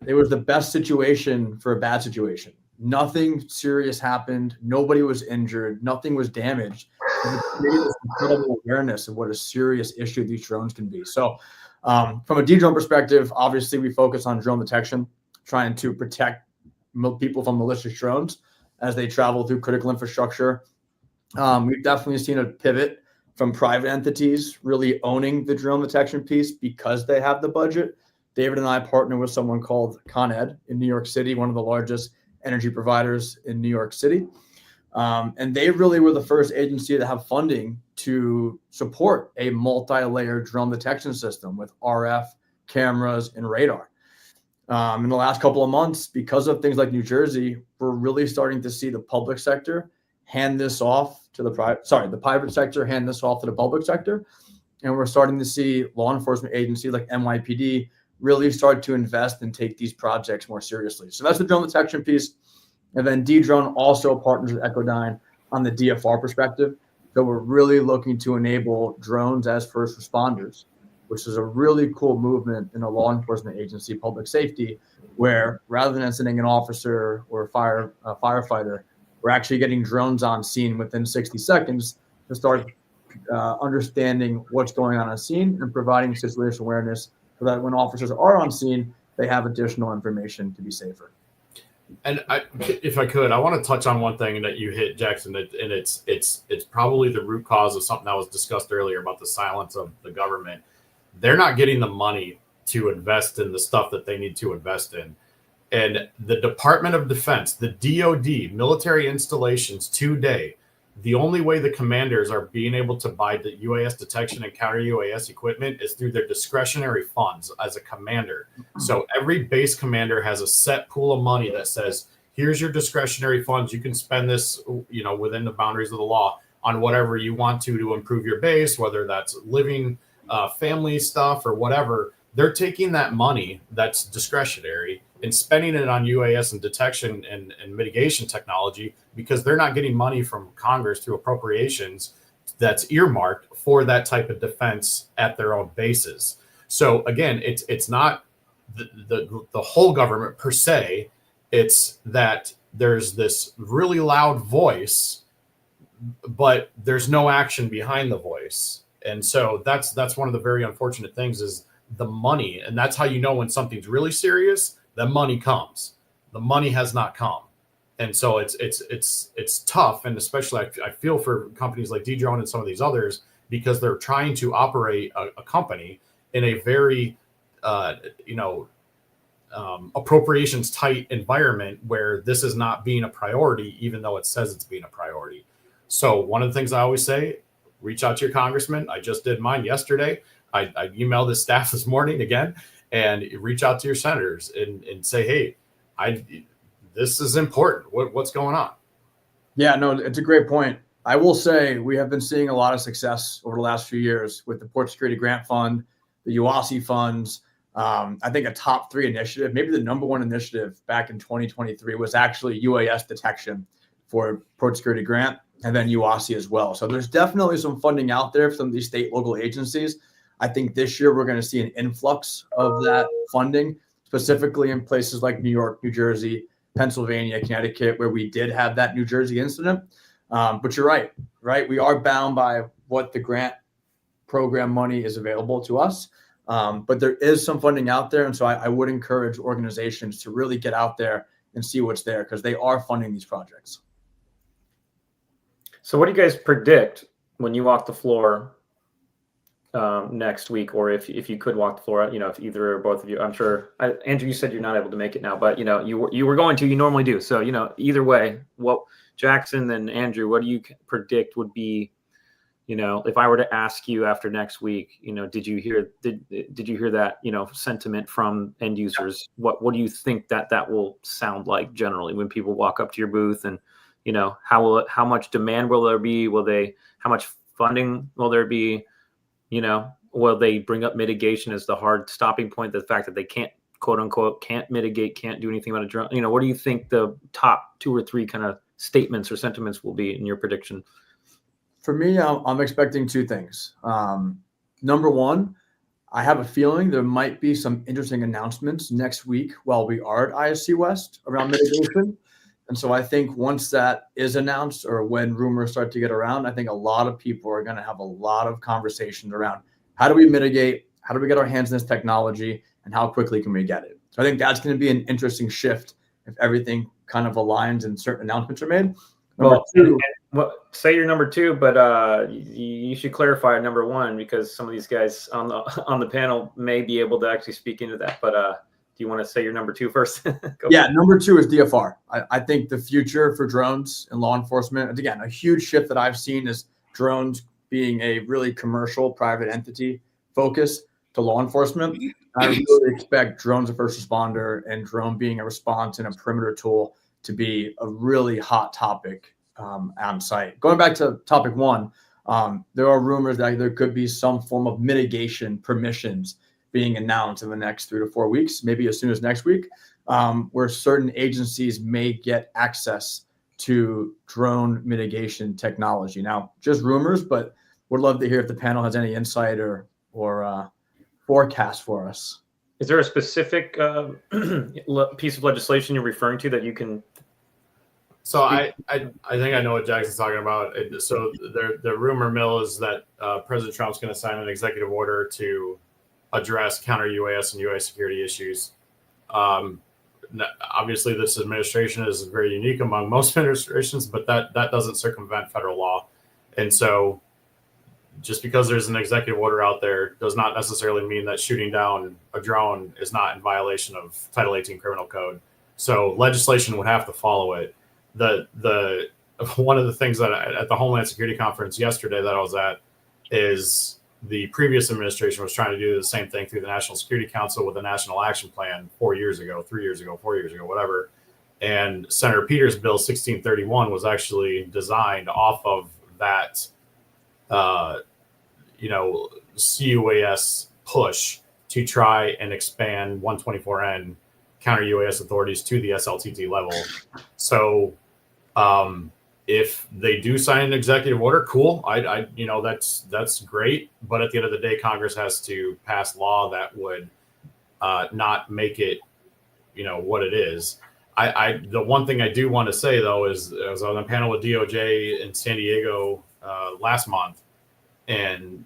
it was the best situation for a bad situation. Nothing serious happened. Nobody was injured. Nothing was damaged. And it created this incredible awareness of what a serious issue these drones can be. So from a Dedrone perspective, obviously we focus on drone detection, trying to protect people from malicious drones as they travel through critical infrastructure. We've definitely seen a pivot from private entities really owning the drone detection piece because they have the budget. David and I partner with someone called Con Ed in New York City, one of the largest energy providers in New York City. And they really were the first agency to have funding to support a multi-layered drone detection system with RF cameras and radar. In the last couple of months, because of things like New Jersey, we're really starting to see the public sector hand this off to the private sector hand this off to the public sector. And we're starting to see law enforcement agencies like NYPD really start to invest and take these projects more seriously. So that's the drone detection piece. And then Dedrone also partners with Echodyne on the DFR perspective. So we're really looking to enable drones as first responders, which is a really cool movement in a law enforcement agency, public safety, where rather than sending an officer or a firefighter, we're actually getting drones on scene within 60 seconds to start understanding what's going on scene and providing situational awareness so that when officers are on scene, they have additional information to be safer. And if I could, I want to touch on one thing that you hit, Jackson, and it's probably the root cause of something that was discussed earlier about the silence of the government. They're not getting the money to invest in the stuff that they need to invest in. And the Department of Defense, the DOD, military installations today, the only way the commanders are being able to buy the UAS detection and counter UAS equipment is through their discretionary funds as a commander. So every base commander has a set pool of money that says, here's your discretionary funds. You can spend this, within the boundaries of the law on whatever you want to improve your base, whether that's living, family stuff or whatever. They're taking that money that's discretionary and spending it on UAS and detection and mitigation technology because they're not getting money from Congress through appropriations that's earmarked for that type of defense at their own bases. So again, it's not the whole government per se. It's that there's this really loud voice, but there's no action behind the voice. And so that's one of the very unfortunate things is the money. And that's how you know when something's really serious, the money comes. The money has not come. And so it's tough. And especially I feel for companies like Dedrone and some of these others, because they're trying to operate a company in a very, appropriations tight environment where this is not being a priority, even though it says it's being a priority. So one of the things I always say, reach out to your congressman. I just did mine yesterday. I emailed his staff this morning again, and reach out to your senators and say, hey, this is important. What's going on? Yeah, no, it's a great point. I will say we have been seeing a lot of success over the last few years with the Port Security Grant Fund, the UASI funds. I think a top 3 initiative, maybe the number 1 initiative back in 2023 was actually UAS detection for Port Security Grant and then UASI as well. So there's definitely some funding out there from these state local agencies. I think this year we're going to see an influx of that funding, specifically in places like New York, New Jersey, Pennsylvania, Connecticut, where we did have that New Jersey incident. But you're right? We are bound by what the grant program money is available to us. But there is some funding out there. And so I would encourage organizations to really get out there and see what's there, because they are funding these projects. So what do you guys predict when you walk the floor next week, or if you could walk the floor, if either or both of you? I'm sure, Andrew, you said you're not able to make it now, but you were going to, you normally do. So, either way, what Jackson and Andrew, what do you predict would be, if I were to ask you after next week, did you hear that, sentiment from end users? What do you think that will sound like generally when people walk up to your booth? And, how much demand will there be? How much funding will there be? Will they bring up mitigation as the hard stopping point? The fact that they can't, quote unquote, can't mitigate, can't do anything about a drone. What do you think the top 2 or 3 kind of statements or sentiments will be in your prediction? For me, I'm expecting 2 things. Number one, I have a feeling there might be some interesting announcements next week while we are at ISC West around mitigation. And so I think once that is announced, or when rumors start to get around, I think a lot of people are going to have a lot of conversations around how do we mitigate, how do we get our hands on this technology, and how quickly can we get it. So I think that's going to be an interesting shift if everything kind of aligns and certain announcements are made. Say you're number 2, but you should clarify number 1, because some of these guys on the panel may be able to actually speak into that. But do you want to say your number 2 first? Yeah, number 2 is DFR. I think the future for drones and law enforcement, and again, a huge shift that I've seen is drones being a really commercial private entity focus to law enforcement. I really expect drones as a first responder and drone being a response and a perimeter tool to be a really hot topic on site. Going back to topic 1, there are rumors that there could be some form of mitigation permissions being announced in the next 3 to 4 weeks, maybe as soon as next week, where certain agencies may get access to drone mitigation technology. Now, just rumors, but would love to hear if the panel has any insight or forecast for us. Is there a specific piece of legislation you're referring to that you can? So I think I know what Jackson's talking about. So the rumor mill is that President Trump's going to sign an executive order to address counter UAS and UAS security issues. Obviously, this administration is very unique among most administrations, but that doesn't circumvent federal law. And so just because there's an executive order out there does not necessarily mean that shooting down a drone is not in violation of Title 18 criminal code. So legislation would have to follow it. The one of the things that at the Homeland Security Conference yesterday that I was at is the previous administration was trying to do the same thing through the National Security Council with a national action plan 4 years ago, 3 years ago, 4 years ago, whatever. And Senator Peters' bill 1631 was actually designed off of that, CUAS push to try and expand 124N counter UAS authorities to the SLTT level. So if they do sign an executive order, cool. That's great. But at the end of the day, Congress has to pass law that would not make it, what it is. The one thing I do want to say though is I was on a panel with DOJ in San Diego last month, and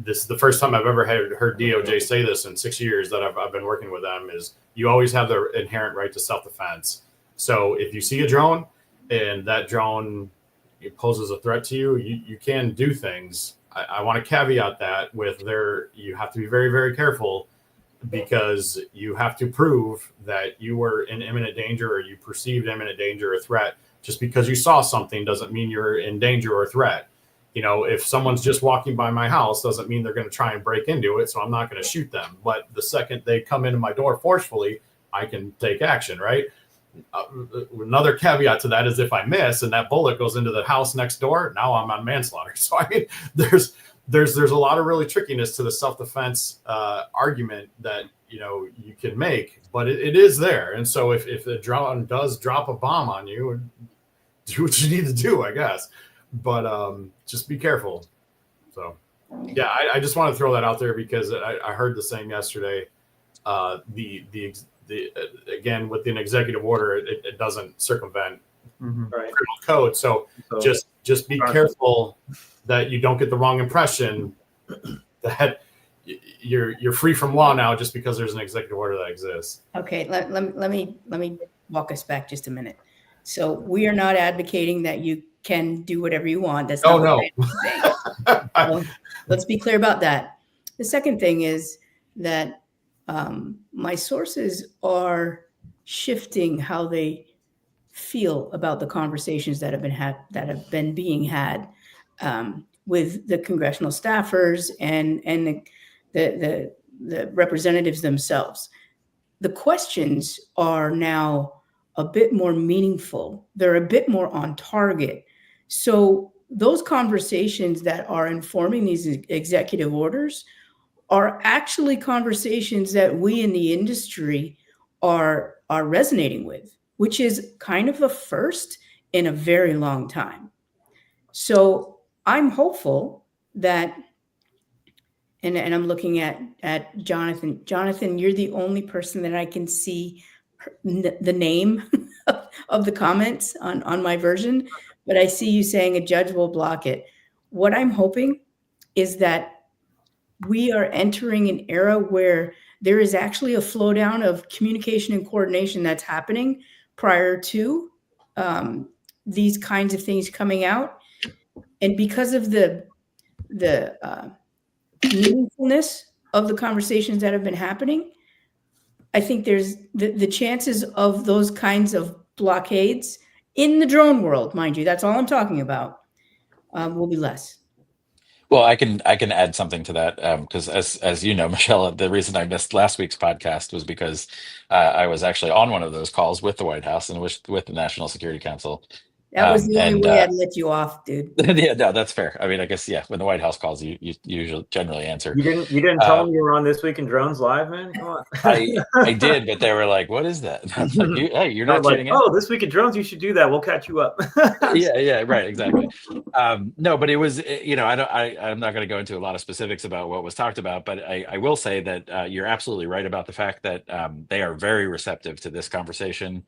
this is the first time I've ever heard DOJ say this in 6 years that I've been working with them, is you always have the inherent right to self-defense. So if you see a drone and that drone poses a threat to you, you can do things. I want to caveat that with you have to be very, very careful, because you have to prove that you were in imminent danger or you perceived imminent danger or threat. Just because you saw something doesn't mean you're in danger or threat. If someone's just walking by my house, doesn't mean they're going to try and break into it, so I'm not going to shoot them. But the second they come into my door forcefully, I can take action, right? Another caveat to that is if I miss and that bullet goes into the house next door, now I'm on manslaughter. So there's a lot of really trickiness to the self-defense argument that you can make, but it is there. And so if the drone does drop a bomb on you, do what you need to do, I guess. But just be careful. So Yeah, I just want to throw that out there because I heard the saying yesterday. Again, with an executive order, it doesn't circumvent Right. criminal code. So just be careful that you don't get the wrong impression that you're free from law now just because there's an executive order that exists. Okay, let me walk us back just a minute. So we are not advocating that you can do whatever you want. That's not what I'm saying. So let's be clear about that. The second thing is that my sources are shifting how they feel about the conversations that have been being had with the congressional staffers and the representatives themselves. The questions are now a bit more meaningful. They're a bit more on target. So those conversations that are informing these executive orders are actually conversations that we in the industry are resonating with, which is kind of a first in a very long time. So I'm hopeful that, and I'm looking at Jonathan. Jonathan, you're the only person that I can see the name of the comments on my version, but I see you saying a judge will block it. What I'm hoping is that we are entering an era where there is actually a flow down of communication and coordination that's happening prior to these kinds of things coming out. And because of the meaningfulness of the conversations that have been happening, I think there's the chances of those kinds of blockades in the drone world, mind you, that's all I'm talking about, will be less. Well, I can add something to that because as you know, Michelle, the reason I missed last week's podcast was because I was actually on one of those calls with the White House and with the National Security Council. That was the only way I'd let you off, dude. Yeah, no, that's fair. I mean, I guess when the White House calls, you usually generally answer. You didn't tell them you were on This Week in Drones live, man. Come on. I did, but they were like, "What is that?" I was like, "Hey, you're not tuning in." Oh, This Week in Drones, you should do that. We'll catch you up. Yeah, right, exactly. No, but it was, I'm not going to go into a lot of specifics about what was talked about, but I will say that you're absolutely right about the fact that they are very receptive to this conversation.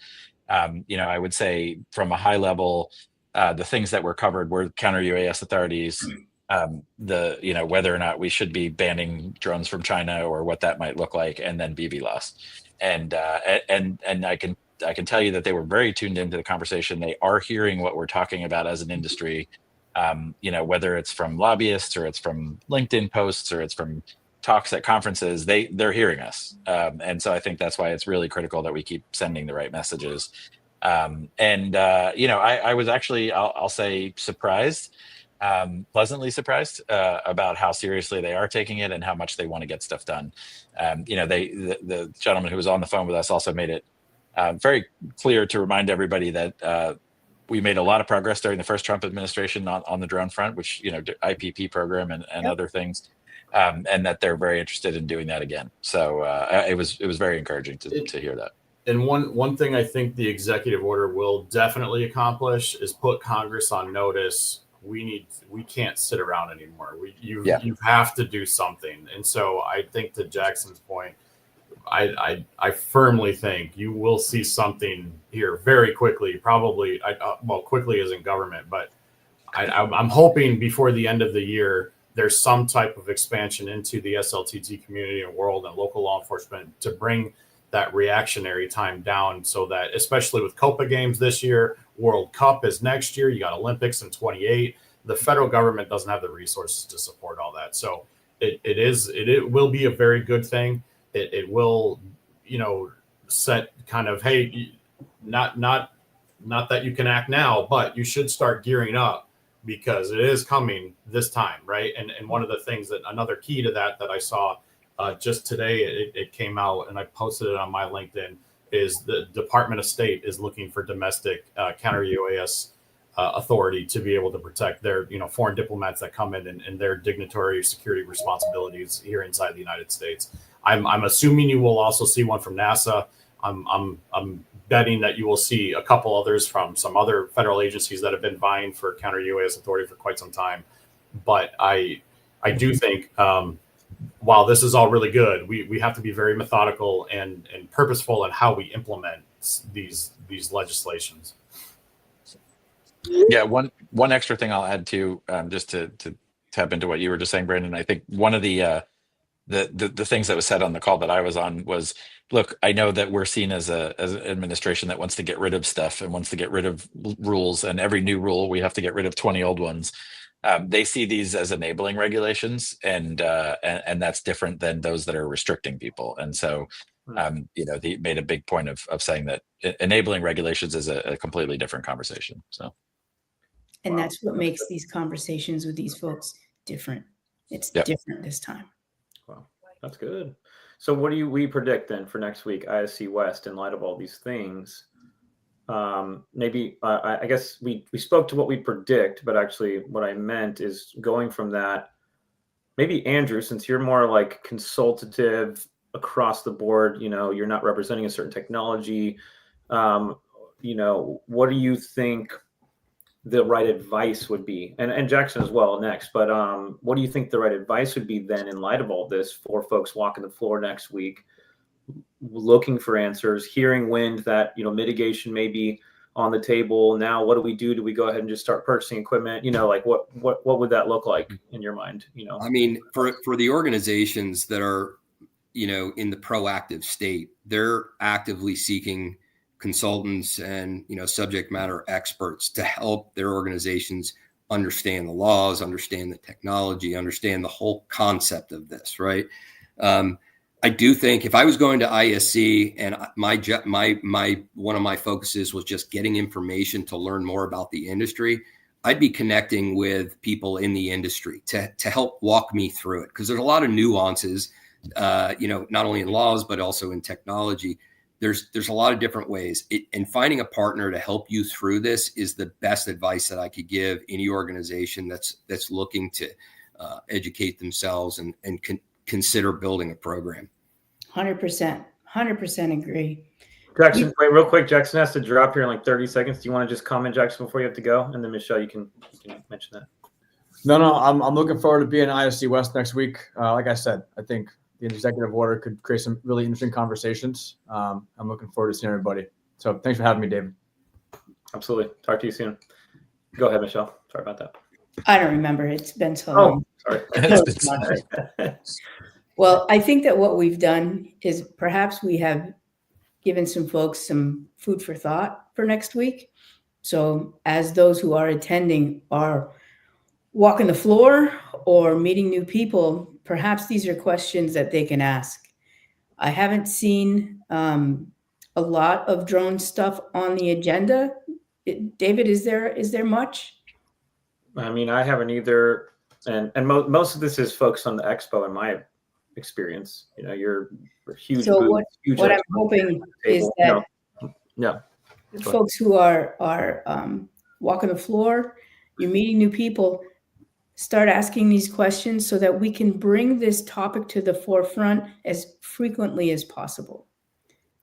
I would say from a high level, the things that were covered were counter UAS authorities, whether or not we should be banning drones from China or what that might look like, and then BB loss. And I can tell you that they were very tuned into the conversation. They are hearing what we're talking about as an industry, whether it's from lobbyists or it's from LinkedIn posts or it's from talks at conferences, they're hearing us. And so I think that's why it's really critical that we keep sending the right messages. I was actually, I'll say surprised, pleasantly surprised about how seriously they are taking it and how much they want to get stuff done. The gentleman who was on the phone with us also made it very clear to remind everybody that we made a lot of progress during the first Trump administration on the drone front, which, IPP program and other things. And that they're very interested in doing that again. So it was very encouraging to hear that. And one thing I think the executive order will definitely accomplish is put Congress on notice. We can't sit around anymore. You have to do something. And so I think to Jackson's point, I firmly think you will see something here very quickly. Probably, quickly isn't government, but I'm hoping before the end of the year, there's some type of expansion into the SLTT community and world and local law enforcement to bring that reactionary time down so that, especially with Copa games this year, World Cup is next year, you got Olympics in 28, the federal government doesn't have the resources to support all that. So it will be a very good thing. It will, set kind of, hey, not that you can act now, but you should start gearing up, because it is coming this time, right? And one of the things that another key to that I saw just today, it came out and I posted it on my LinkedIn, is the Department of State is looking for domestic counter UAS authority to be able to protect their foreign diplomats that come in and their dignitary security responsibilities here inside the United States. I'm assuming you will also see one from NASA. I'm betting that you will see a couple others from some other federal agencies that have been vying for counter UAS authority for quite some time. But I do think while this is all really good, we have to be very methodical and purposeful in how we implement these legislations. Yeah, one extra thing I'll add to just to tap into what you were just saying, Brandon. I think one of the things that was said on the call that I was on was, look, I know that we're seen as an administration that wants to get rid of stuff and wants to get rid of rules, and every new rule we have to get rid of 20 old ones. They see these as enabling regulations, and that's different than those that are restricting people. And so, they made a big point of saying that enabling regulations is a completely different conversation. So, and that's what makes these conversations with these folks different. It's different this time. Wow, that's good. So what do we predict then for next week, ISC West, in light of all these things? Maybe I guess we spoke to what we predict, but actually what I meant is going from that, maybe Andrew, since you're more like consultative across the board, you're not representing a certain technology, what do you think the right advice would be, and Jackson as well next, but what do you think the right advice would be then in light of all this for folks walking the floor next week, looking for answers, hearing wind that mitigation may be on the table now? What do we do? Do we go ahead and just start purchasing equipment? Like what would that look like in your mind? I mean, for the organizations that are in the proactive state, they're actively seeking consultants and subject matter experts to help their organizations understand the laws, understand the technology, understand the whole concept of this, right? I do think if I was going to ISC and my one of my focuses was just getting information to learn more about the industry, I'd be connecting with people in the industry to help walk me through it, because there's a lot of nuances, not only in laws but also in technology. There's a lot of different ways, and finding a partner to help you through this is the best advice that I could give any organization that's looking to educate themselves and consider building a program. 100% agree. Jackson, wait, real quick. Jackson has to drop here in like 30 seconds. Do you want to just comment, Jackson, before you have to go? And then Michelle, you can mention that. No, I'm looking forward to being in ISC West next week. Like I said, I think the executive order could create some really interesting conversations. I'm looking forward to seeing everybody. So thanks for having me, David. Absolutely. Talk to you soon. Go ahead, Michelle. Sorry about that. I don't remember. It's been so long. Sorry. Well, I think that what we've done is perhaps we have given some folks some food for thought for next week. So as those who are attending are walking the floor or meeting new people, perhaps these are questions that they can ask. I haven't seen a lot of drone stuff on the agenda. David, is there much? I mean, I haven't either. And most of this is focused on the expo in my experience. You're huge. So booth, huge what I'm hoping is that folks who are walking the floor, you're meeting new people, start asking these questions so that we can bring this topic to the forefront as frequently as possible.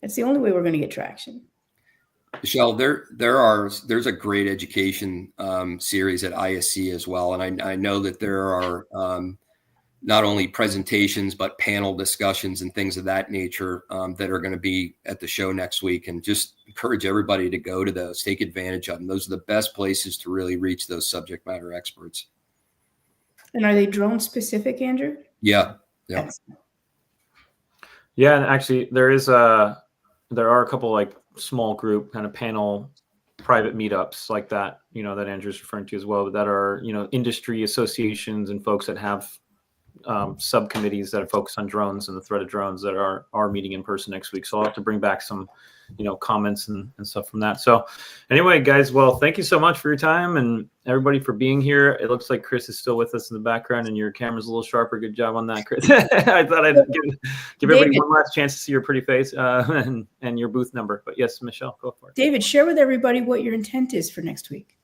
That's the only way we're going to get traction. Michelle, there's a great education series at ISC as well, and I know that there are not only presentations but panel discussions and things of that nature that are going to be at the show next week, and just encourage everybody to go to those, take advantage of them. Those are the best places to really reach those subject matter experts. And are they drone specific, Andrew? Yeah. Yeah, and actually there are a couple like small group kind of panel private meetups like that, that Andrew's referring to as well, that are, industry associations and folks that have subcommittees that are focused on drones and the threat of drones that are meeting in person next week. So I'll have to bring back some, comments and stuff from that. So anyway, guys, well, thank you so much for your time and everybody for being here. It looks like Chris is still with us in the background and your camera's a little sharper. Good job on that, Chris. I thought I'd give everybody one last chance to see your pretty face and your booth number. But yes, Michelle, go for it. David, share with everybody what your intent is for next week.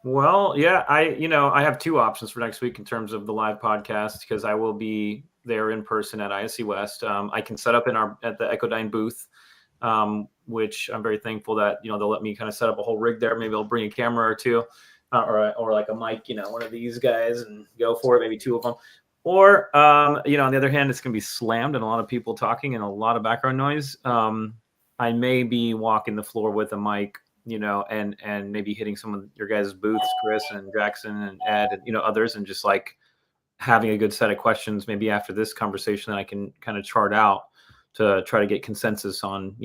Well, yeah, I have two options for next week in terms of the live podcast, because I will be there in person at ISC West. I can set up at the Echodyne booth, which I'm very thankful that, they'll let me kind of set up a whole rig there. Maybe I'll bring a camera or two. or like a mic, one of these guys, and go for it, maybe two of them. Or, on the other hand, it's going to be slammed and a lot of people talking and a lot of background noise. I may be walking the floor with a mic, and maybe hitting some of your guys' booths, Chris and Jackson and Ed and, others, and just like having a good set of questions maybe after this conversation that I can kind of chart out to try to get consensus on,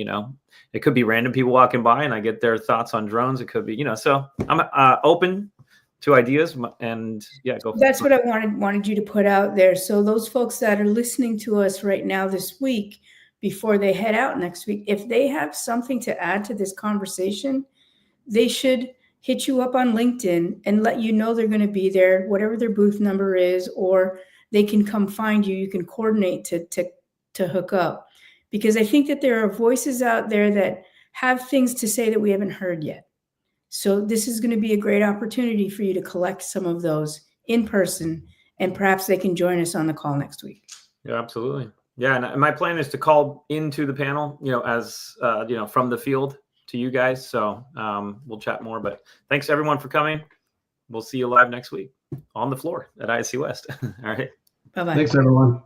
it could be random people walking by and I get their thoughts on drones. It could be, so I'm open to ideas, and go. That's what I wanted you to put out there. So those folks that are listening to us right now this week, before they head out next week, if they have something to add to this conversation, they should hit you up on LinkedIn and let you know they're going to be there, whatever their booth number is, or they can come find you. You can coordinate to hook up, because I think that there are voices out there that have things to say that we haven't heard yet. So this is going to be a great opportunity for you to collect some of those in person, and perhaps they can join us on the call next week. Yeah, absolutely. Yeah, and my plan is to call into the panel, as from the field to you guys. So we'll chat more. But thanks everyone for coming. We'll see you live next week on the floor at ISC West. All right. Bye-bye. Thanks, everyone.